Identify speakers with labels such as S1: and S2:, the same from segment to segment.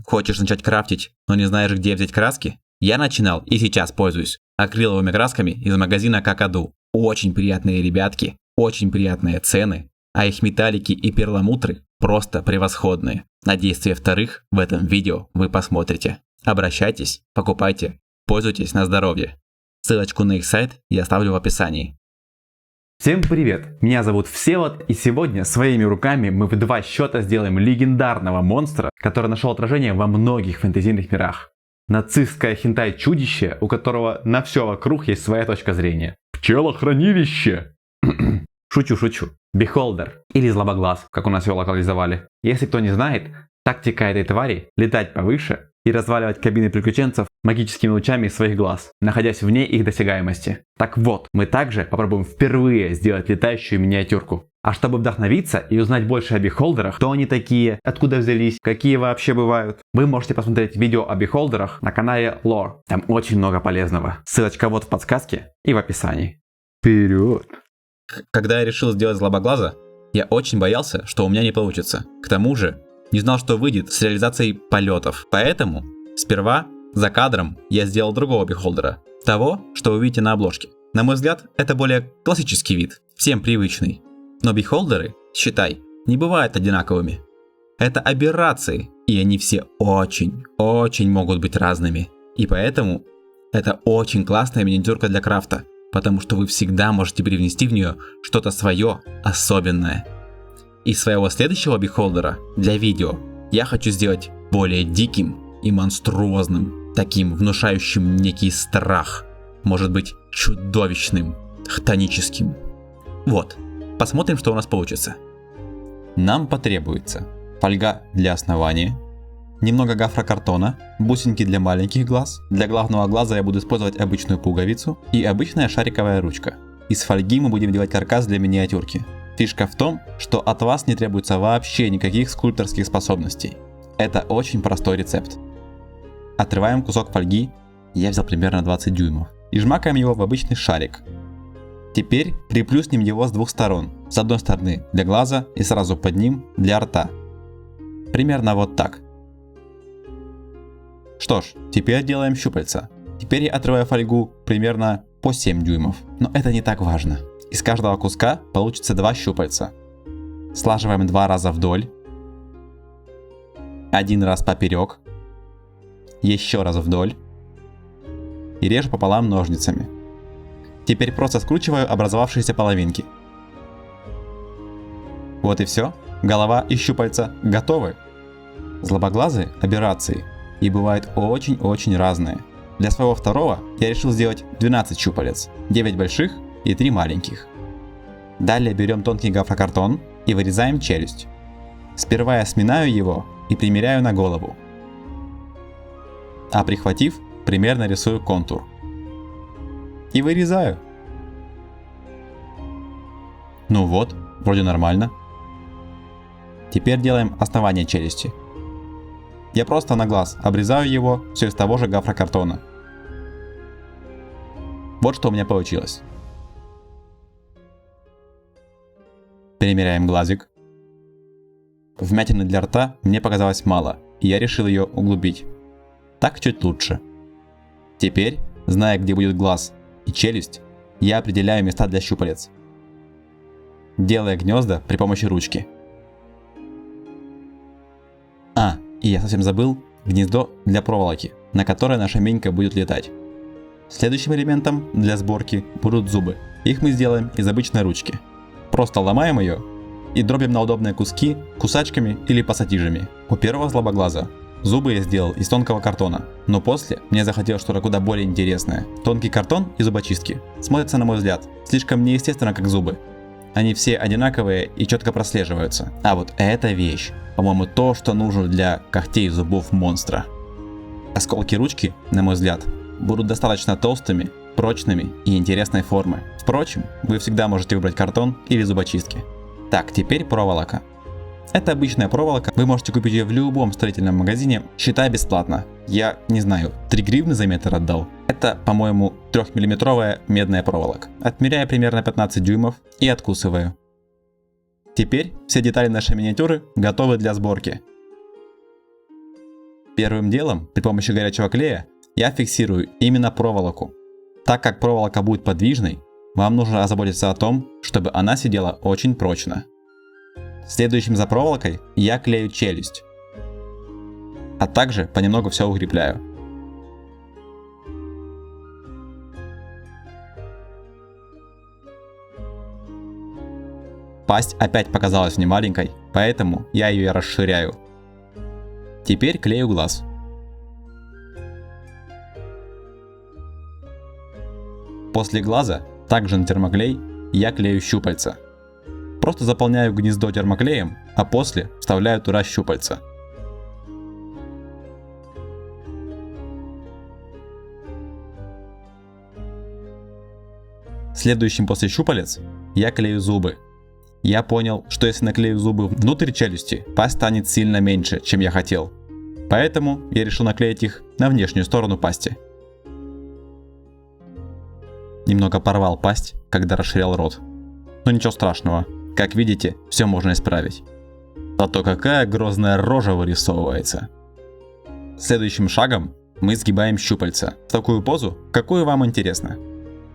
S1: Хочешь начать крафтить, но не знаешь, где взять краски? Я начинал и сейчас пользуюсь акриловыми красками из магазина Какаду. Очень приятные ребятки, очень приятные цены, а их металлики и перламутры просто превосходные. На действия вторых в этом видео вы посмотрите. Обращайтесь, покупайте, пользуйтесь на здоровье. Ссылочку на их сайт я оставлю в описании.
S2: Всем привет! Меня зовут Всеволод, и сегодня своими руками мы в 2 счета сделаем легендарного монстра, который нашел отражение во многих фэнтезийных мирах. Нацистское хентай-чудище, у которого на все вокруг есть своя точка зрения. Пчелохранилище! Шучу. Бихолдер, или злобоглаз, как у нас его локализовали. Если кто не знает, тактика этой твари – летать повыше и разваливать кабины приключенцев магическими лучами из своих глаз, находясь вне их досягаемости. Так вот, мы также попробуем впервые сделать летающую миниатюрку. А чтобы вдохновиться и узнать больше о бихолдерах, кто они такие, откуда взялись, какие вообще бывают, вы можете посмотреть видео о бихолдерах на канале Lore. Там очень много полезного. Ссылочка вот в подсказке и в описании. Вперед!
S1: Когда я решил сделать злобоглаза, я очень боялся, что у меня не получится. К тому же, не знал, что выйдет с реализацией полетов. Поэтому, сперва, за кадром, я сделал другого бихолдера. Того, что вы видите на обложке. На мой взгляд, это более классический вид, всем привычный. Но бихолдеры, считай, не бывают одинаковыми. Это аберрации, и они все очень могут быть разными. И поэтому, это очень классная миниатюрка для крафта, потому что вы всегда можете привнести в нее что-то свое, особенное. Из своего следующего бихолдера для видео я хочу сделать более диким и монструозным, таким внушающим некий страх, может быть чудовищным, хтоническим. Вот, посмотрим, что у нас получится. Нам потребуется фольга для основания, немного гофрокартона, бусинки для маленьких глаз. Для главного глаза я буду использовать обычную пуговицу и обычная шариковая ручка. Из фольги мы будем делать каркас для миниатюрки. Фишка в том, что от вас не требуется вообще никаких скульпторских способностей. Это очень простой рецепт. Отрываем кусок фольги, я взял примерно 20 дюймов, и жмакаем его в обычный шарик. Теперь приплюснем его с двух сторон. С одной стороны для глаза и сразу под ним для рта. Примерно вот так. Что ж, теперь делаем щупальца. Теперь я отрываю фольгу примерно по 7 дюймов, но это не так важно. Из каждого куска получится 2 щупальца. Слаживаем 2 раза вдоль, 1 раз поперек, еще раз вдоль и режу пополам ножницами. Теперь просто скручиваю образовавшиеся половинки. Вот и все. Голова и щупальца готовы. Злобоглазые аберрации и бывают очень разные. Для своего второго я решил сделать 12 щупалец, 9 больших и 3 маленьких. Далее берем тонкий гофрокартон и вырезаем челюсть. Сперва я сминаю его и примеряю на голову. А прихватив, примерно рисую контур. И вырезаю. Ну вот, вроде нормально. Теперь делаем основание челюсти. Я просто на глаз обрезаю его все из того же гофрокартона. Вот что у меня получилось. Примеряем глазик. Вмятины для рта мне показалось мало, и я решил ее углубить. Так чуть лучше. Теперь, зная, где будет глаз и челюсть, я определяю места для щупалец, делая гнезда при помощи ручки. И я совсем забыл гнездо для проволоки, на которое наша минька будет летать. Следующим элементом для сборки будут зубы. Их мы сделаем из обычной ручки. Просто ломаем ее и дробим на удобные куски кусачками или пассатижами. У первого злобоглаза зубы я сделал из тонкого картона, но после мне захотелось что-то куда более интересное. Тонкий картон и зубочистки смотрятся, на мой взгляд, слишком неестественно, как зубы. Они все одинаковые и четко прослеживаются. А вот эта вещь, по-моему, то, что нужно для когтей и зубов монстра. Осколки ручки, на мой взгляд, будут достаточно толстыми, прочными и интересной формы. Впрочем, вы всегда можете выбрать картон или зубочистки. Так, теперь проволока. Это обычная проволока, вы можете купить ее в любом строительном магазине, считай бесплатно. Я не знаю, 3 гривны за метр отдал. Это, по-моему, 3-миллиметровая медная проволока. Отмеряю примерно 15 дюймов и откусываю. Теперь все детали нашей миниатюры готовы для сборки. Первым делом, при помощи горячего клея, я фиксирую именно проволоку. Так как проволока будет подвижной, вам нужно озаботиться о том, чтобы она сидела очень прочно. Следующим за проволокой я клею челюсть, а также понемногу все укрепляю. Пасть опять показалась мне маленькой, поэтому я ее расширяю. Теперь клею глаз. После глаза, также на термоклей, я клею щупальца. Просто заполняю гнездо термоклеем, а после вставляю туда щупальца. Следующим после щупалец я клею зубы. Я понял, что если наклею зубы внутрь челюсти, пасть станет сильно меньше, чем я хотел. Поэтому я решил наклеить их на внешнюю сторону пасти. Немного порвал пасть, когда расширял рот. Но ничего страшного, как видите, все можно исправить. Зато какая грозная рожа вырисовывается. Следующим шагом мы сгибаем щупальца в такую позу, какую вам интересно.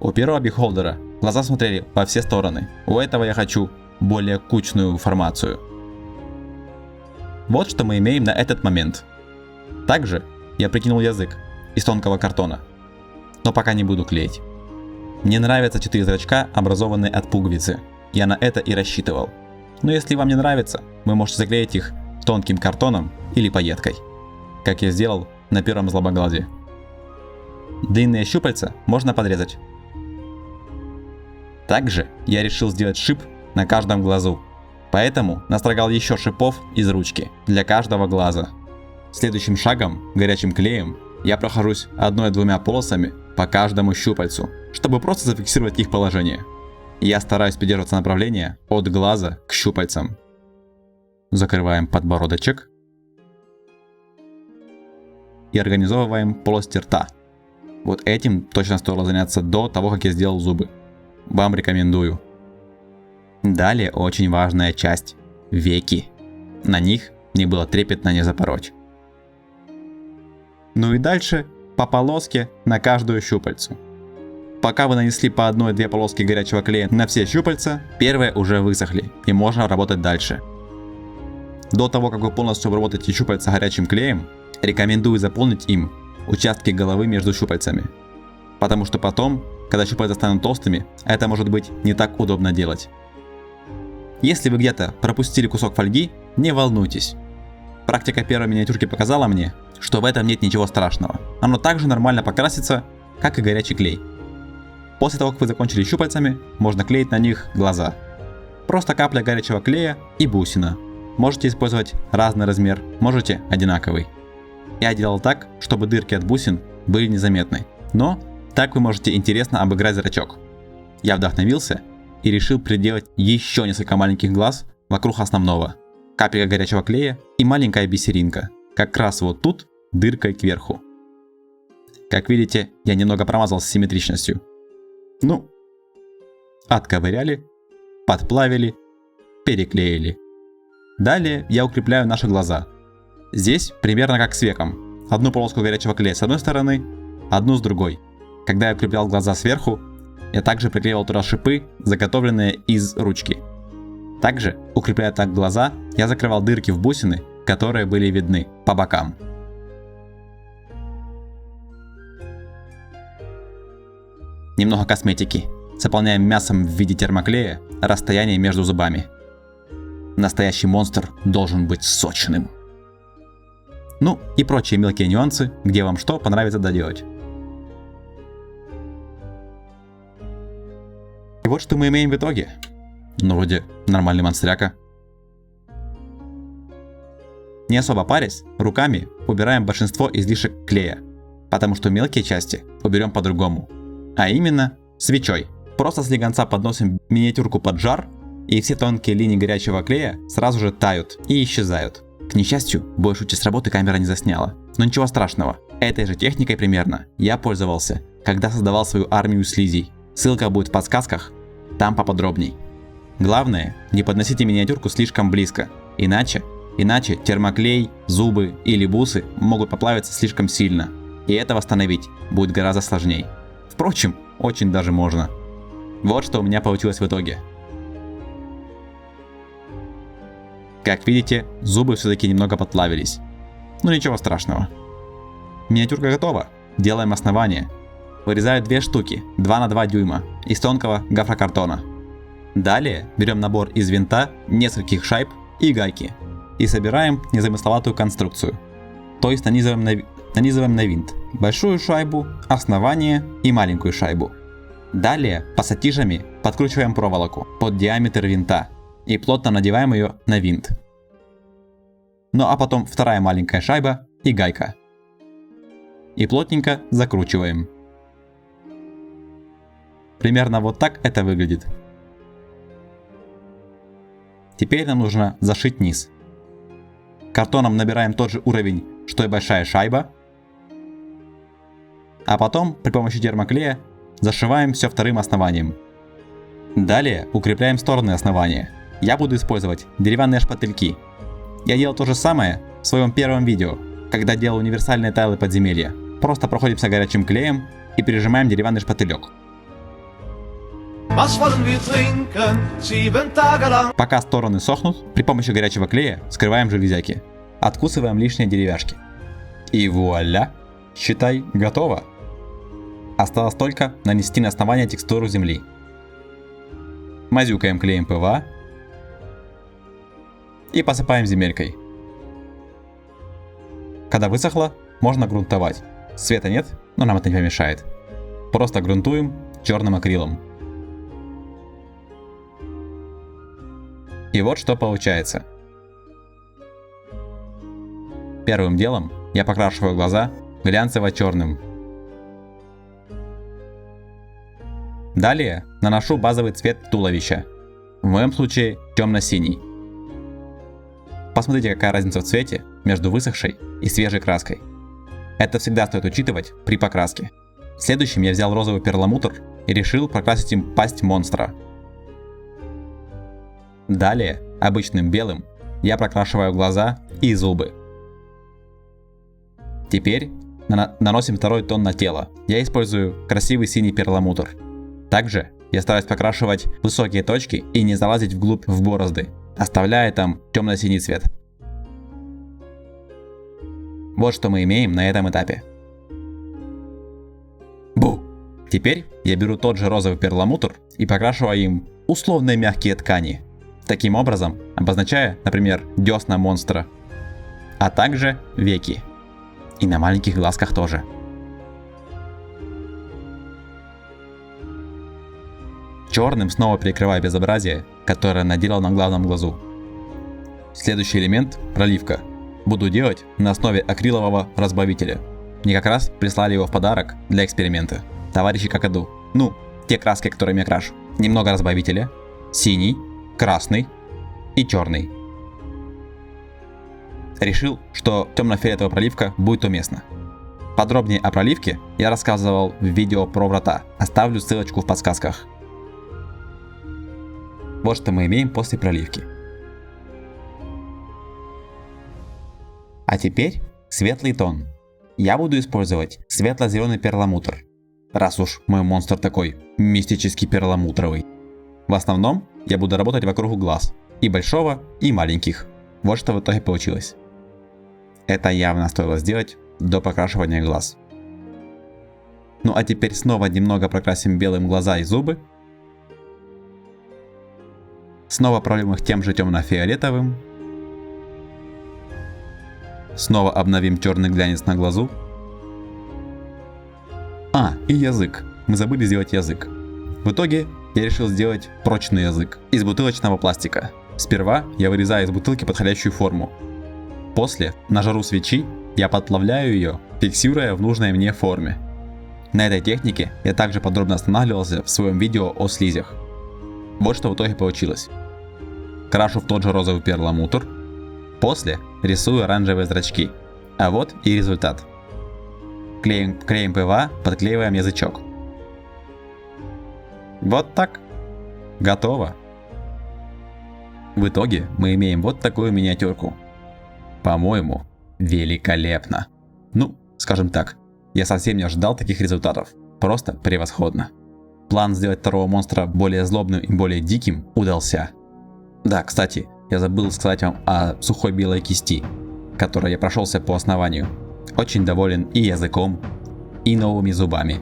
S1: У первого бихолдера глаза смотрели во все стороны, у этого я хочу более кучную формацию. Вот что мы имеем на этот момент. Также я прикинул язык из тонкого картона, но пока не буду клеить. Мне нравятся 4 зрачка, образованные от пуговицы. Я на это и рассчитывал. Но если вам не нравится, вы можете заклеить их тонким картоном или пайеткой, как я сделал на первом злобоглазе. Длинные щупальца можно подрезать. Также я решил сделать шип на каждом глазу, поэтому настрогал еще шипов из ручки для каждого глаза. Следующим шагом, горячим клеем, я прохожусь 1-2 полосами по каждому щупальцу, чтобы просто зафиксировать их положение. Я стараюсь придерживаться направления от глаза к щупальцам. Закрываем подбородочек и организовываем полость рта. Вот этим точно стоило заняться до того, как я сделал зубы. Вам рекомендую. Далее очень важная часть – веки. На них не было трепетно не запороть. Ну и дальше по полоске на каждую щупальцу. Пока вы нанесли по 1-2 полоски горячего клея на все щупальца, первые уже высохли и можно работать дальше. До того, как вы полностью обработаете щупальца горячим клеем, рекомендую заполнить им участки головы между щупальцами. Потому что потом, когда щупальца станут толстыми, это может быть не так удобно делать. Если вы где-то пропустили кусок фольги, не волнуйтесь. Практика первой миниатюрки показала мне, что в этом нет ничего страшного. Оно также нормально покрасится, как и горячий клей. После того, как вы закончили щупальцами, можно клеить на них глаза. Просто капля горячего клея и бусина. Можете использовать разный размер, можете одинаковый. Я делал так, чтобы дырки от бусин были незаметны, но так вы можете интересно обыграть зрачок. Я вдохновился и решил приделать еще несколько маленьких глаз вокруг основного. Капелька горячего клея и маленькая бисеринка, как раз вот тут дыркой кверху. Как видите, я немного промазал с симметричностью. Ну, отковыряли, подплавили, переклеили. Далее я укрепляю наши глаза. Здесь примерно как с веком. Одну полоску горячего клея с одной стороны, одну с другой. Когда я укреплял глаза сверху, я также приклеивал туда шипы, заготовленные из ручки. Также, укрепляя так глаза, я закрывал дырки в бусины, которые были видны по бокам. Немного косметики. Заполняем мясом в виде термоклея расстояние между зубами. Настоящий монстр должен быть сочным. Ну и прочие мелкие нюансы, где вам что понравится доделать. И вот что мы имеем в итоге. Ну вроде нормальный монстряка. Не особо парясь, руками убираем большинство излишек клея, потому что мелкие части уберем по-другому. А именно свечой. Просто слегонца подносим миниатюрку под жар, и все тонкие линии горячего клея сразу же тают и исчезают. К несчастью, большую часть работы камера не засняла, но ничего страшного. Этой же техникой примерно я пользовался, когда создавал свою армию слизей. Ссылка будет в подсказках, там поподробней. Главное, не подносите миниатюрку слишком близко, иначе Иначе термоклей, зубы или бусы могут поплавиться слишком сильно, и это восстановить будет гораздо сложнее. Впрочем, очень даже можно. Вот что у меня получилось в итоге. Как видите, зубы все-таки немного подплавились. Но ничего страшного. Миниатюрка готова. Делаем основание. Вырезаю 2 штуки, 2 на 2 дюйма, из тонкого гофрокартона. Далее берем набор из винта, нескольких шайб и гайки. И собираем незамысловатую конструкцию. То есть нанизываем на винт большую шайбу, основание и маленькую шайбу. Далее пассатижами подкручиваем проволоку под диаметр винта и плотно надеваем ее на винт. Ну а потом вторая маленькая шайба и гайка. И плотненько закручиваем. Примерно вот так это выглядит. Теперь нам нужно зашить низ. Картоном набираем тот же уровень, что и большая шайба. А потом при помощи термоклея зашиваем все вторым основанием. Далее укрепляем стороны основания. Я буду использовать деревянные шпательки. Я делал то же самое в своем первом видео, когда делал универсальные тайлы подземелья. Просто проходимся горячим клеем и прижимаем деревянный шпателек. Пока стороны сохнут, при помощи горячего клея скрываем железяки. Откусываем лишние деревяшки. И вуаля! Считай, готово. Осталось только нанести на основание текстуру земли. Мазюкаем клеем ПВА и посыпаем земелькой. Когда высохло, можно грунтовать. Света нет, но нам это не помешает. Просто грунтуем черным акрилом. И вот что получается. Первым делом я покрашиваю глаза глянцево-черным. Далее наношу базовый цвет туловища. В моем случае темно-синий. Посмотрите, какая разница в цвете между высохшей и свежей краской. Это всегда стоит учитывать при покраске. Следующим я взял розовый перламутр и решил прокрасить им пасть монстра. Далее обычным белым я прокрашиваю глаза и зубы. Теперь наносим второй тон на тело. Я использую красивый синий перламутр. Также я стараюсь покрашивать высокие точки и не залазить вглубь в борозды, оставляя там темно-синий цвет. Вот что мы имеем на этом этапе. Бу! Теперь я беру тот же розовый перламутр и покрашиваю им условные мягкие ткани. Таким образом, обозначая, например, десна монстра, а также веки. И на маленьких глазках тоже. Черным снова перекрываю безобразие, которое наделал на главном глазу. Следующий элемент – проливка. Буду делать на основе акрилового разбавителя. Мне как раз прислали его в подарок для эксперимента. Товарищи Какаду. Ну, те краски, которыми я крашу. Немного разбавителя. Синий, красный и черный. Решил, что темно-фиолетовая проливка будет уместна. Подробнее о проливке я рассказывал в видео про врата. Оставлю ссылочку в подсказках. Вот что мы имеем после проливки. А теперь светлый тон. Я буду использовать светло-зеленый перламутр. Раз уж мой монстр такой мистический перламутровый. В основном я буду работать вокруг глаз. И большого, и маленьких. Вот что в итоге получилось. Это явно стоило сделать до покрашивания глаз. Ну а теперь снова немного прокрасим белым глаза и зубы. Снова прольем их тем же темно-фиолетовым. Снова обновим черный глянец на глазу. А, и язык. Мы забыли сделать язык. В итоге я решил сделать прочный язык из бутылочного пластика. Сперва я вырезаю из бутылки подходящую форму. После, на жару свечи, я подплавляю ее, фиксируя в нужной мне форме. На этой технике я также подробно останавливался в своем видео о слизях. Вот что в итоге получилось. Крашу в тот же розовый перламутр. После рисую оранжевые зрачки. А вот и результат. Клеем ПВА, подклеиваем язычок. Вот так. Готово. В итоге мы имеем вот такую миниатюрку. По-моему, великолепно. Ну, скажем так, я совсем не ожидал таких результатов. Просто превосходно. План сделать второго монстра более злобным и более диким удался. Да, кстати, я забыл сказать вам о сухой белой кисти, которой я прошелся по основанию. Очень доволен и языком, и новыми зубами.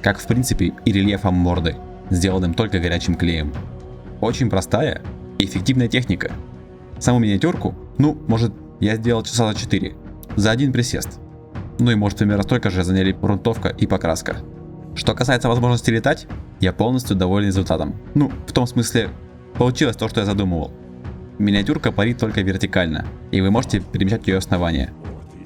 S1: Как в принципе и рельефом морды, сделанным только горячим клеем. Очень простая и эффективная техника. Саму миниатюрку, ну, может, я сделал часа за 4, за один присест. Ну и может примерно столько же заняли грунтовка и покраска. Что касается возможности летать, я полностью доволен результатом. Ну, в том смысле, получилось то, что я задумывал. Миниатюрка парит только вертикально, и вы можете перемещать ее основание.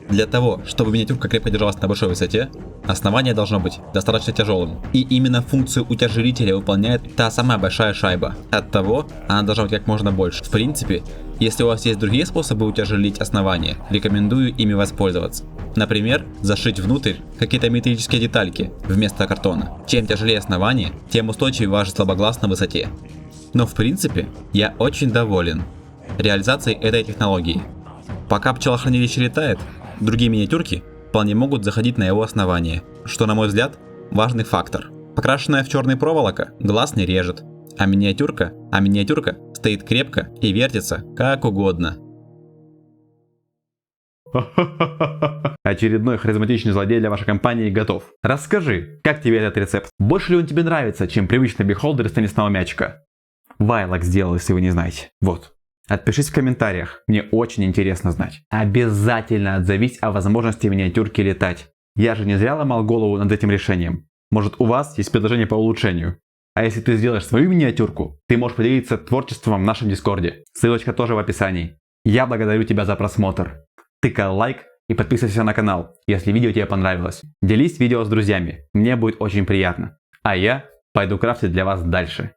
S1: Для того, чтобы миниатюрка крепко держалась на большой высоте, основание должно быть достаточно тяжелым. И именно функцию утяжелителя выполняет та самая большая шайба. Оттого она должна быть как можно больше. В принципе, если у вас есть другие способы утяжелить основание, рекомендую ими воспользоваться. Например, зашить внутрь какие-то металлические детальки вместо картона. Чем тяжелее основание, тем устойчивее ваш слабоглаз на высоте. Но в принципе, я очень доволен реализацией этой технологии. Пока пчелохранилище летает, другие миниатюрки вполне могут заходить на его основание, что, на мой взгляд, важный фактор. Покрашенная в черный проволока глаз не режет, а миниатюрка стоит крепко и вертится как угодно.
S2: Очередной харизматичный злодей для вашей компании готов. Расскажи, как тебе этот рецепт? Больше ли он тебе нравится, чем привычный бихолдер из теннисного мячика? Вайлок сделал, если вы не знаете. Вот. Отпишись в комментариях, мне очень интересно знать. Обязательно отзовись о возможности миниатюрки летать. Я же не зря ломал голову над этим решением. Может, у вас есть предложение по улучшению? А если ты сделаешь свою миниатюрку, ты можешь поделиться творчеством в нашем дискорде. Ссылочка тоже в описании. Я благодарю тебя за просмотр. Тыкай лайк и подписывайся на канал, если видео тебе понравилось. Делись видео с друзьями, мне будет очень приятно. А я пойду крафтить для вас дальше.